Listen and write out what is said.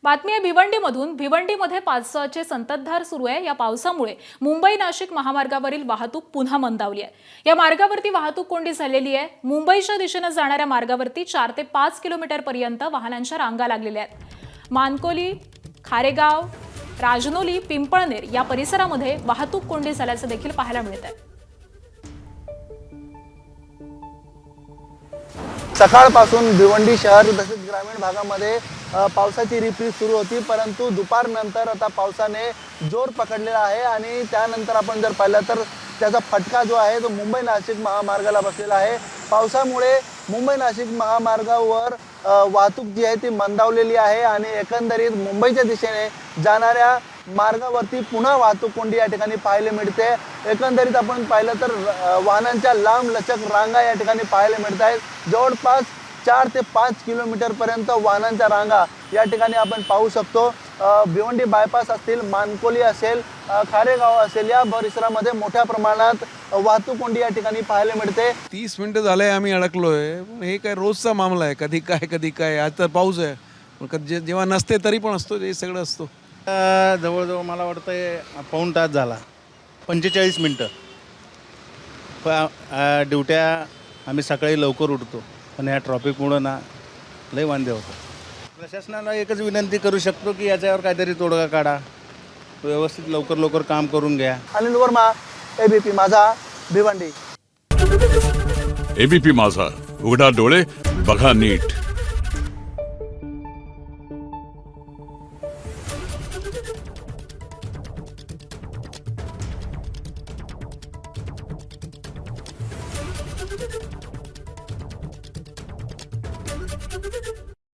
बातमी आहे भिवंडीमधून। भिवंडीमध्ये पावसाची संततधार सुरू आहे। या पावसामुळे मुंबई नाशिक महामार्गावरील वाहतूक पुन्हा मंदावली आहे। या मार्गावरती वाहतूक कोंडी झालेली आहे। मुंबईच्या दिशेने जाणाऱ्या मार्गावरती 4 ते 5 किलोमीटर पर्यंत वाहनांच्या रांगा लागलेल्या आहेत। मानकोली, खारेगाव, राजनोली, पिंपळनेर या परिसरामध्ये वाहतूक कोंडी झाल्याचे देखील पाहायला मिळत आहे। सकाळपासून भिवंडी शहर तसेच ग्रामीण भागामध्ये पावसाची रिपरिप सुरू होती, परंतु दुपारनंतर आता पावसाने जोर पकडलेला आहे आणि त्यानंतर आपण जर पाहिलं तर त्याचा फटका जो आहे तो मुंबई नाशिक महामार्गाला बसलेला आहे। पावसामुळे मुंबई नाशिक महामार्गावर वाहतूक जी आहे ती मंदावलेली आहे आणि एकंदरीत मुंबईच्या दिशेने जाणाऱ्या मार्गावरती पुन्हा वाहतूक कोंडी या ठिकाणी पाहायला मिळते। एकंदरीत आपण पाहिलं तर वाहनांच्या लांब लचक रांगा या ठिकाणी पाहायला मिळत आहेत। जवळपास 4 ते 5 किलोमीटर पर्यंत वाहनांच्या रांगा या ठिकाणी आपण पाहू शकतो। भिवंडी बायपास असतील, मानकोली असेल, खारेगाव असेल या परिसरामध्ये मोठ्या प्रमाणात वाहतूक कोंडी या ठिकाणी पाहायला मिळते। 30 मिनिटं झाले आम्ही अडकलोय। हे काय रोजचा मामला आहे, कधी काय। आज तर पाऊस आहे, जेव्हा नसते तरी पण असतो, हे सगळं असतो। जवळजवळ मला वाटतं पाऊण तास झाला, 45 मिनटं। ड्युट्या आम्ही सकाळी लवकर उठतो, पण ह्या ट्रॉफिकमुळं ना लय वांदे होतं। प्रशासनाला एकच विनंती करू शकतो की याच्यावर काहीतरी तोडगा काढा, व्यवस्थित लवकर काम करून घ्या। अनिल वर्मा, एबीपी माझा, भिवंडी। एबीपी माझा, उघडा डोळे बघा नीट।